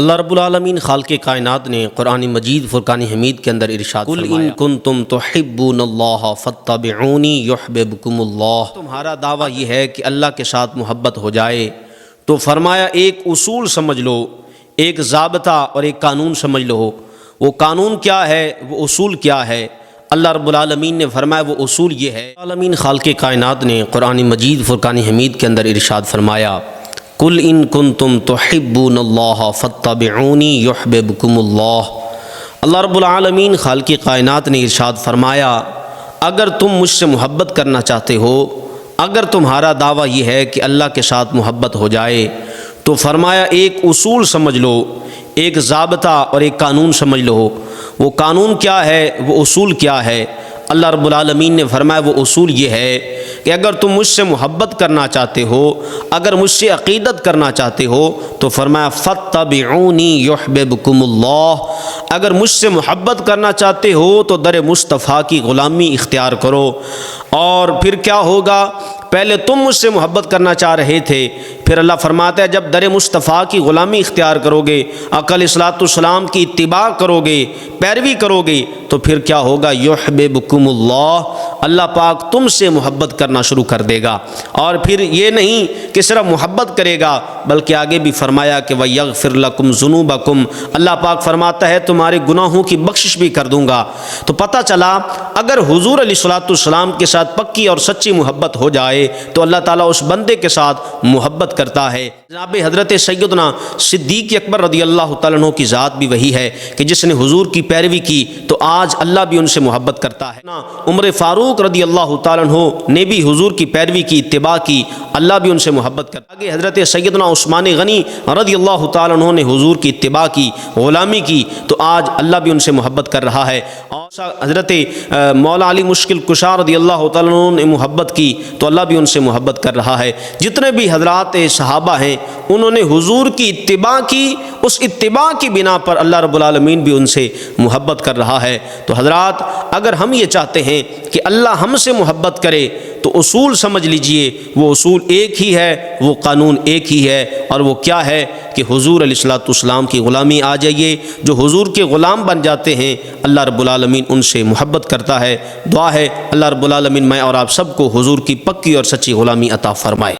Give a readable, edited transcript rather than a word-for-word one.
اللہ رب العالمین خالق کائنات نے قرآن مجید فرقان حمید کے اندر ارشاد فرمایا، قل ان کنتم تحبون اللہ فاتبعونی یحببکم اللہ۔ تمہارا دعویٰ یہ ہے کہ اللہ کے ساتھ محبت ہو جائے تو فرمایا ایک اصول سمجھ لو، ایک ضابطہ اور ایک قانون سمجھ لو۔ وہ قانون کیا ہے، وہ اصول کیا ہے؟ اللہ رب العالمین نے فرمایا وہ اصول یہ ہے۔ العالمین خالق کائنات نے قرآن مجید فرقان حمید کے اندر ارشاد فرمایا، قل ان کنتم تحبون اللہ فاتبعونی یحببکم اللہ۔ اللہ رب العالمین خالق کائنات نے ارشاد فرمایا اگر تم مجھ سے محبت کرنا چاہتے ہو، اگر تمہارا دعویٰ یہ ہے کہ اللہ کے ساتھ محبت ہو جائے تو فرمایا ایک اصول سمجھ لو، ایک ضابطہ اور ایک قانون سمجھ لو۔ وہ قانون کیا ہے، وہ اصول کیا ہے؟ اللہ رب العالمین نے فرمایا وہ اصول یہ ہے کہ اگر تم مجھ سے محبت کرنا چاہتے ہو، اگر مجھ سے عقیدت کرنا چاہتے ہو تو فرمایا فاتبعونی یحببکم اللہ۔ اگر مجھ سے محبت کرنا چاہتے ہو تو در مصطفیٰ کی غلامی اختیار کرو۔ اور پھر کیا ہوگا؟ پہلے تم مجھ سے محبت کرنا چاہ رہے تھے، پھر اللہ فرماتا ہے جب در مصطفیٰ کی غلامی اختیار کرو گے، آقا علیہ الصلوۃ والسلام کی اتباع کرو گے، پیروی کرو گے تو پھر کیا ہوگا؟ یحببکم اللہ، اللہ پاک تم سے محبت کرنا شروع کر دے گا۔ اور پھر یہ نہیں کہ صرف محبت کرے گا بلکہ آگے بھی فرمایا کہ وَيَغْفِرْ لَكُمْ ذُنُوبَكُمْ، اللہ پاک فرماتا ہے تمہارے گناہوں کی بخشش بھی کر دوں گا۔ تو پتہ چلا اگر حضور علیہ الصلوۃ والسلام کے ساتھ پکی اور سچی محبت ہو جائے تو اللہ تعالیٰ اس بندے کے ساتھ محبت کرتا ہے۔ جناب حضرت سیدنا صدیق اکبر رضی اللہ تعالیٰ عنہ کی ذات بھی وہی ہے کہ جس نے حضور کی پیروی کی تو آج اللہ بھی ان سے محبت کرتا ہے۔ عمر فاروق رضی اللہ تعالیٰ عنہ نے بھی حضور کی پیروی کی، اتباع کی، اللہ بھی ان سے محبت کرتا ہے۔ آگے حضرت سیدنا عثمان غنی رضی اللہ تعالیٰ عنہ نے حضور کی اتباع کی، غلامی کی تو آج اللہ بھی ان سے محبت کر رہا ہے۔ اور حضرت مولا علی مشکل کشا رضی اللہ تعالیٰ عنہ نے محبت کی تو اللہ بھی ان سے محبت کر رہا ہے۔ جتنے بھی حضرات صحابہ ہیں انہوں نے حضور کی اتباع کی، اس اتباع کی بنا پر اللہ رب العالمین بھی ان سے محبت کر رہا ہے۔ تو حضرات اگر ہم یہ چاہتے ہیں کہ اللہ ہم سے محبت کرے تو اصول سمجھ لیجئے، وہ اصول ایک ہی ہے، وہ قانون ایک ہی ہے، اور وہ کیا ہے کہ حضور علیہ الصلوۃ والسلام کی غلامی آ جائیے۔ جو حضور کے غلام بن جاتے ہیں اللہ رب العالمین ان سے محبت کرتا ہے۔ دعا ہے اللہ رب العالمین میں اور آپ سب کو حضور کی پکی اور سچی غلامی عطا فرمائے۔